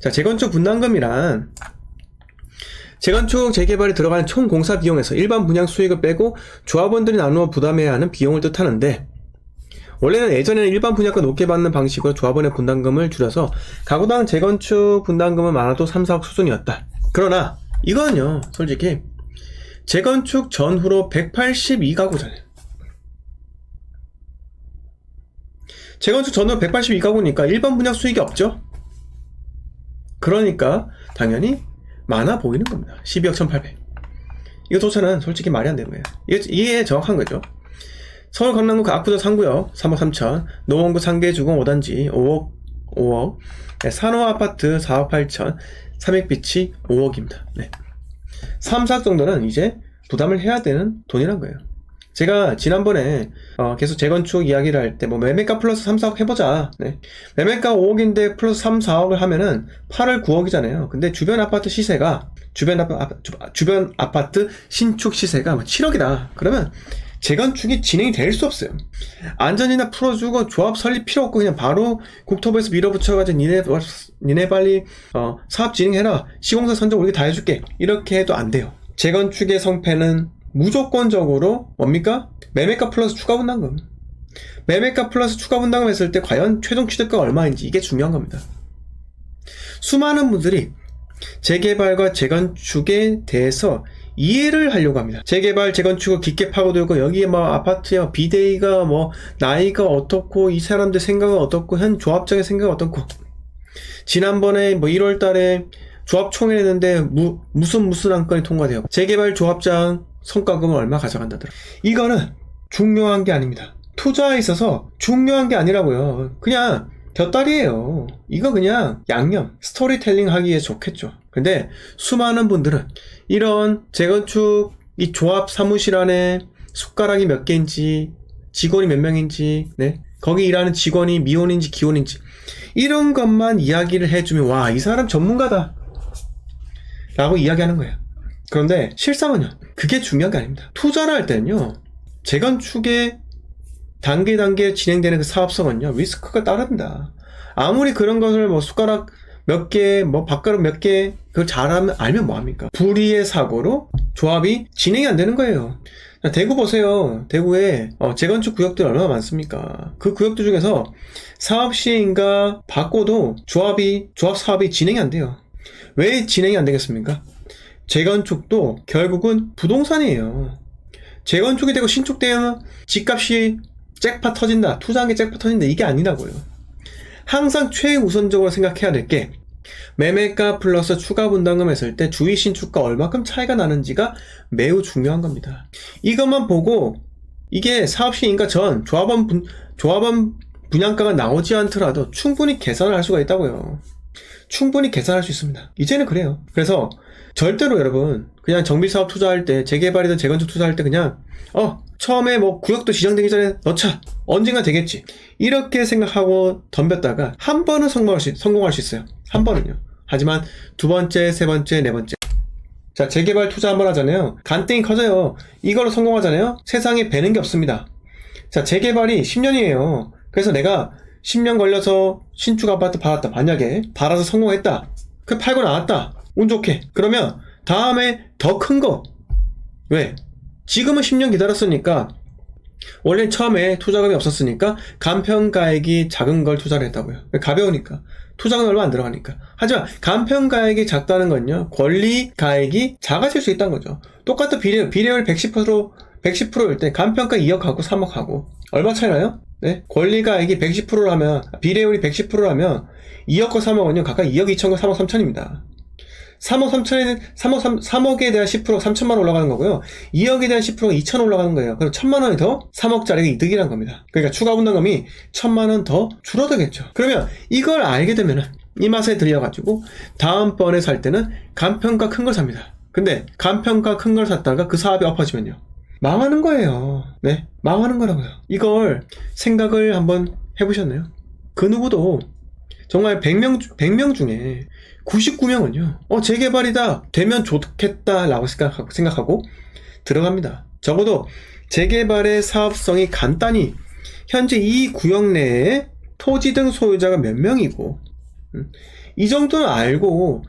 자, 재건축 분담금이란 재건축 재개발에 들어가는 총 공사 비용에서 일반 분양 수익을 빼고 조합원들이 나누어 부담해야 하는 비용을 뜻하는데, 원래는 예전에는 일반 분양가 높게 받는 방식으로 조합원의 분담금을 줄여서 가구당 재건축 분담금은 많아도 3, 4억 수준이었다. 그러나 이거는요, 솔직히 재건축 전후로 182가구잖아요. 재건축 전후로 182가구니까 일반 분양 수익이 없죠. 그러니까 당연히 많아 보이는 겁니다. 12억 1800. 이거조차는 솔직히 말이 안 되는 거예요. 이게 정확한 거죠. 서울 강남구 압구정 3구역 3억 3천, 노원구 상계주공 5단지 5억, 네, 산호아파트 4억 8천, 삼익빛이 5억입니다. 네. 3, 4억 정도는 이제 부담을 해야 되는 돈이란 거예요. 제가 지난번에 계속 재건축 이야기를 할 때 뭐 매매가 플러스 3, 4억 해보자. 네. 매매가 5억인데 플러스 3, 4억을 하면은 8월 9억이잖아요. 근데 주변 아파트 시세가 주변 아파트 신축 시세가 7억이다. 그러면 재건축이 진행이 될 수 없어요. 안전이나 풀어주고 조합 설립 필요 없고 그냥 바로 국토부에서 밀어붙여가지고 니네 빨리 사업 진행해라, 시공사 선정 우리가 다 해줄게, 이렇게 해도 안 돼요. 재건축의 성패는 무조건적으로 뭡니까? 매매가 플러스 추가 분담금. 매매가 플러스 추가 분담금 했을 때 과연 최종 취득가가 얼마인지, 이게 중요한 겁니다. 수많은 분들이 재개발과 재건축에 대해서 이해를 하려고 합니다. 재개발, 재건축을 깊게 파고들고 여기에 뭐 아파트야 비대위가 뭐 나이가 어떻고 이 사람들 생각은 어떻고 현 조합장의 생각은 어떻고, 지난번에 뭐 1월달에 조합총회 했는데 무슨 안건이 통과돼요. 재개발 조합장 성과금을 얼마 가져간다더라. 이거는 중요한 게 아닙니다. 투자에 있어서 중요한 게 아니라고요. 그냥 곁다리예요. 이거 그냥 양념, 스토리텔링 하기에 좋겠죠. 근데 수많은 분들은 이런 재건축 이 조합 사무실 안에 숟가락이 몇 개인지, 직원이 몇 명인지, 네, 거기 일하는 직원이 미혼인지 기혼인지 이런 것만 이야기를 해주면 와, 이 사람 전문가다 라고 이야기하는 거예요. 그런데 실상은요, 그게 중요한 게 아닙니다. 투자를 할 때는요, 재건축에 단계 진행되는 그 사업성은요, 리스크가 따릅니다. 아무리 그런 것을 뭐 숟가락 몇 개, 뭐 밥그릇 몇 개, 그걸 알면 뭐합니까? 불의의 사고로 조합이 진행이 안 되는 거예요. 대구 보세요. 대구에 재건축 구역들 얼마나 많습니까? 그 구역들 중에서 사업 시행인가 받고도 조합 사업이 진행이 안 돼요. 왜 진행이 안 되겠습니까? 재건축도 결국은 부동산이에요. 재건축이 되고 신축되면 집값이 잭팟 터진다, 투자한 게 잭팟 터진다, 이게 아니라고요. 항상 최우선적으로 생각해야 될 게 매매가 플러스 추가 분담금 했을 때 주위 신축가 얼마큼 차이가 나는지가 매우 중요한 겁니다. 이것만 보고 이게 사업 시행인가 전 조합원 분양가가 나오지 않더라도 충분히 계산을 할 수가 있다고요. 충분히 계산할 수 있습니다. 이제는 그래요. 그래서 절대로 여러분 그냥 정비사업 투자할 때, 재개발이든 재건축 투자할 때 그냥 처음에 뭐 구역도 지정되기 전에 넣자, 언젠가 되겠지, 이렇게 생각하고 덤볐다가 한 번은 성공할 수 있어요. 한 번은요. 하지만 두 번째, 세 번째, 네 번째, 자, 재개발 투자 한번 하잖아요. 간땡이 커져요. 이걸로 성공하잖아요. 세상에 배는 게 없습니다. 자, 재개발이 10년이에요. 그래서 내가 10년 걸려서 신축 아파트 받았다. 만약에 받아서 성공했다. 그 팔고 나왔다. 운 좋게. 그러면 다음에 더 큰 거. 왜? 지금은 10년 기다렸으니까, 원래 처음에 투자금이 없었으니까 간편가액이 작은 걸 투자를 했다고요. 가벼우니까. 투자금 얼마 안 들어가니까. 하지만 간편가액이 작다는 건요, 권리가액이 작아질 수 있다는 거죠. 똑같은 비례율 110%일 때 간편가 2억 하고 3억 하고 얼마 차이 나요? 네? 권리가액이 110%라면, 비례율이 110%라면 2억과 3억은요 각각 2억 2천과 3억 3천입니다. 3억에 대한 10% 3천만 원 올라가는 거고요. 2억에 대한 10%가 2천 올라가는 거예요. 그럼 1천만 원이 더 3억짜리가 이득이란 겁니다. 그러니까 추가 분담금이 1천만 원 더 줄어들겠죠. 그러면 이걸 알게 되면은 이 맛에 들여가지고 다음번에 살 때는 간편가 큰 걸 삽니다. 근데 간편가 큰 걸 샀다가 그 사업이 엎어지면요, 망하는 거예요. 네, 망하는 거라고요. 이걸 생각을 한번 해보셨나요? 그 누구도 정말 100명 중에 99명은요, 재개발이다, 되면 좋겠다 라고 생각하고 들어갑니다. 적어도 재개발의 사업성이 간단히 현재 이 구역 내에 토지 등 소유자가 몇 명이고 이 정도는 알고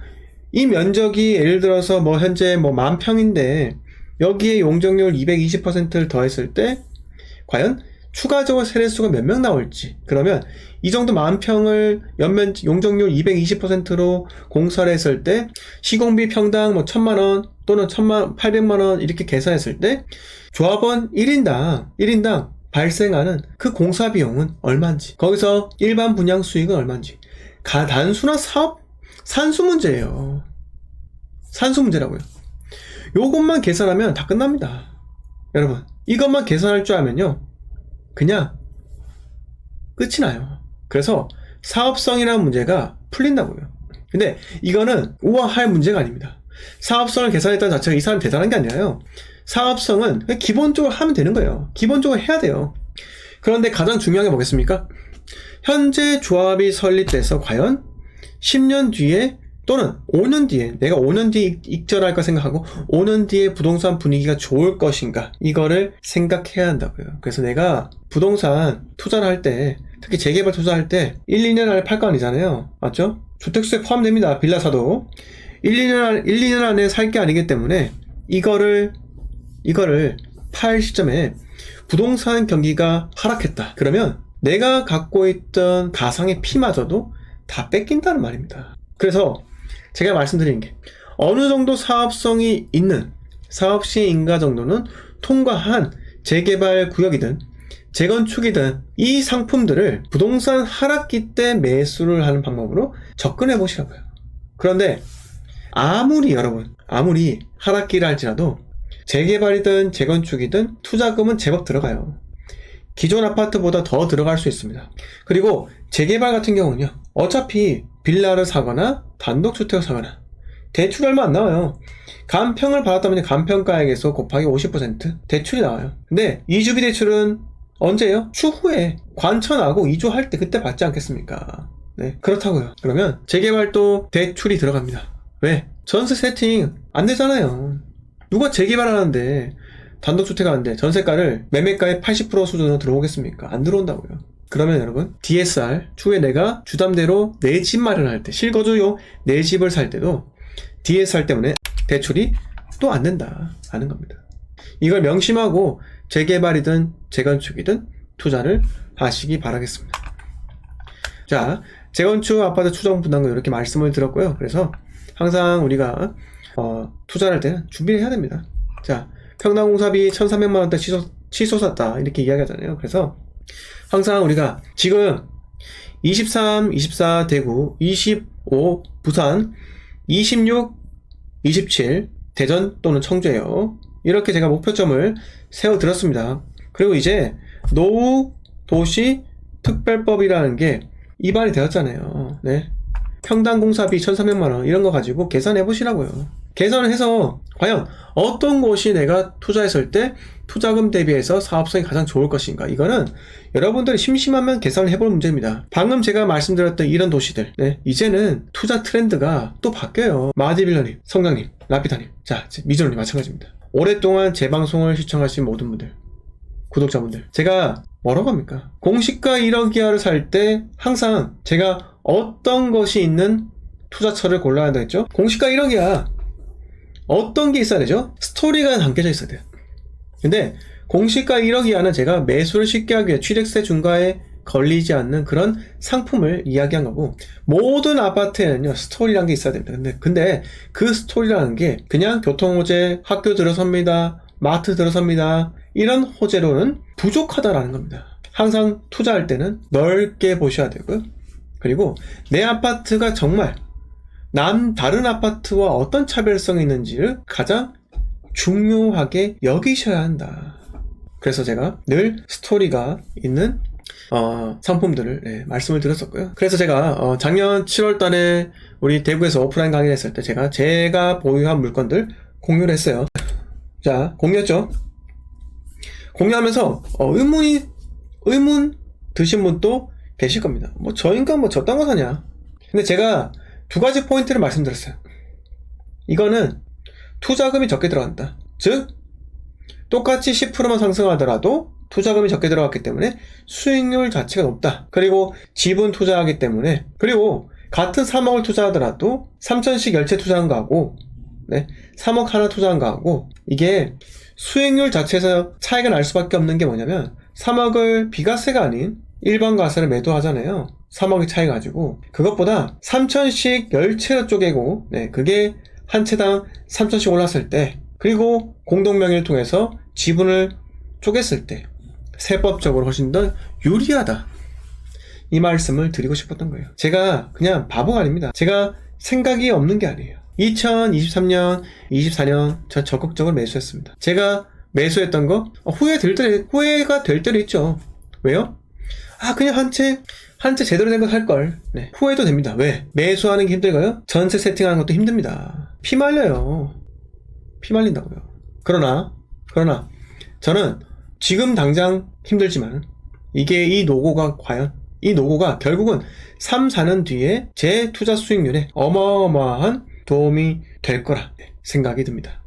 이 면적이 예를 들어서 뭐 현재 뭐 10,000평인데 여기에 용적률 220%를 더했을 때 과연 추가적으로 세대수가 몇 명 나올지, 그러면 이 정도 10,000평을 연면 용적률 220%로 공사를 했을 때 시공비 평당 뭐 1,000만원 또는 800만원 이렇게 계산했을 때 조합원 1인당 발생하는 그 공사 비용은 얼마인지, 거기서 일반 분양 수익은 얼마인지, 단순한 사업 산수 문제예요. 산수 문제라고요. 요것만 계산하면 다 끝납니다. 여러분, 이것만 계산할 줄 알면요 그냥 끝이 나요. 그래서 사업성이라는 문제가 풀린다고요. 근데 이거는 우아할 문제가 아닙니다. 사업성을 계산했다는 자체가 이 사람이 대단한 게 아니라요, 사업성은 그냥 기본적으로 하면 되는 거예요. 기본적으로 해야 돼요. 그런데 가장 중요한 게 뭐겠습니까? 현재 조합이 설립돼서 과연 10년 뒤에 또는 5년 뒤에, 내가 5년 뒤에 익절할까 생각하고 5년 뒤에 부동산 분위기가 좋을 것인가, 이거를 생각해야 한다고요. 그래서 내가 부동산 투자를 할 때, 특히 재개발 투자할 때 1, 2년 안에 팔 거 아니잖아요. 맞죠? 주택수에 포함됩니다. 빌라 사도 1, 2년 안에 살 게 아니기 때문에 이거를 팔 시점에 부동산 경기가 하락했다 그러면 내가 갖고 있던 가상의 피마저도 다 뺏긴다는 말입니다. 그래서 제가 말씀드리는 게, 어느 정도 사업성이 있는 사업시행 인가 정도는 통과한 재개발 구역이든 재건축이든 이 상품들을 부동산 하락기 때 매수를 하는 방법으로 접근해 보시라고요. 그런데 아무리 하락기를 할지라도 재개발이든 재건축이든 투자금은 제법 들어가요. 기존 아파트보다 더 들어갈 수 있습니다. 그리고 재개발 같은 경우는요, 어차피 빌라를 사거나 단독주택을 사거나 대출이 얼마 안 나와요. 간평을 받았다면 간평가액에서 곱하기 50% 대출이 나와요. 근데 이주비 대출은 언제예요? 추후에 관천하고 이주할 때 그때 받지 않겠습니까? 네, 그렇다고요. 그러면 재개발도 대출이 들어갑니다. 왜? 전세 세팅 안 되잖아요. 누가 재개발하는데, 단독주택 하는데 전세가를 매매가의 80% 수준으로 들어오겠습니까? 안 들어온다고요. 그러면 여러분, DSR 추후에 내가 주담대로 내 집 마련할 때, 실거주용 내 집을 살 때도 DSR 때문에 대출이 또 안 된다 하는 겁니다. 이걸 명심하고 재개발이든 재건축이든 투자를 하시기 바라겠습니다. 자, 재건축 아파트 추정 분담금 이렇게 말씀을 드렸고요. 그래서 항상 우리가 투자를 할 때는 준비를 해야 됩니다. 자, 평당 공사비 1,300만원대 치솟았다 이렇게 이야기하잖아요. 그래서 항상 우리가 지금 23, 24 대구, 25 부산, 26, 27 대전 또는 청주예요. 이렇게 제가 목표점을 세워드렸습니다. 그리고 이제 노후 도시 특별법이라는 게 입안이 되었잖아요. 네. 평당 공사비 1,300만원 이런 거 가지고 계산해 보시라고요. 계산을 해서 과연 어떤 곳이 내가 투자했을 때 투자금 대비해서 사업성이 가장 좋을 것인가, 이거는 여러분들이 심심하면 계산을 해볼 문제입니다. 방금 제가 말씀드렸던 이런 도시들, 네, 이제는 투자 트렌드가 또 바뀌어요. 마디빌러님, 성장님, 라피타님, 자, 미전님 마찬가지입니다. 오랫동안 제 방송을 시청하신 모든 분들, 구독자분들, 제가 뭐라고 합니까? 공시가 1억 이하를 살 때 항상 제가 어떤 것이 있는 투자처를 골라야 한다 했죠? 공시가 1억 이하 어떤 게 있어야 되죠? 스토리가 담겨져 있어야 돼요. 근데 공시가 1억 이하는 제가 매수를 쉽게 하기 위해 취득세 중과에 걸리지 않는 그런 상품을 이야기한 거고, 모든 아파트에는요 스토리라는 게 있어야 됩니다. 근데 그 스토리라는 게 그냥 교통호재, 학교 들어섭니다, 마트 들어섭니다, 이런 호재로는 부족하다라는 겁니다. 항상 투자할 때는 넓게 보셔야 되고요. 그리고 내 아파트가 정말 다른 아파트와 어떤 차별성이 있는지를 가장 중요하게 여기셔야 한다. 그래서 제가 늘 스토리가 있는 상품들을 말씀을 드렸었고요. 그래서 제가 작년 7월 달에 우리 대구에서 오프라인 강의를 했을 때 제가 보유한 물건들 공유를 했어요. 자, 공유했죠. 공유하면서 의문 드신 분도 계실 겁니다. 뭐 저 인간 뭐 저딴 거 사냐. 근데 제가 두 가지 포인트를 말씀드렸어요. 이거는 투자금이 적게 들어간다. 즉 똑같이 10%만 상승하더라도 투자금이 적게 들어갔기 때문에 수익률 자체가 높다. 그리고 지분 투자하기 때문에, 그리고 같은 3억을 투자하더라도 3천씩 열채 투자한 거하고 3억 하나 투자한 거하고 이게 수익률 자체에서 차이가 날 수밖에 없는 게 뭐냐면 3억을 비과세가 아닌 일반 과세를 매도하잖아요. 3억이 차이 가지고 그것보다 3천씩 열채로 쪼개고 그게 한 채당 3천씩 올랐을 때 그리고 공동명의를 통해서 지분을 쪼갰을 때 세법적으로 훨씬 더 유리하다. 이 말씀을 드리고 싶었던 거예요. 제가 그냥 바보가 아닙니다. 제가 생각이 없는 게 아니에요. 2023년, 24년 전 적극적으로 매수했습니다. 제가 매수했던 거 후회가 될 때도 있죠. 왜요? 그냥 한 채 제대로 된 거 살걸. 후회도 됩니다. 왜? 매수하는 게 힘들까요? 전세 세팅하는 것도 힘듭니다. 피 말려요. 피 말린다고요. 그러나 저는 지금 당장 힘들지만 이 노고가 결국은 3, 4년 뒤에 제 투자 수익률에 어마어마한 도움이 될 거라 생각이 듭니다.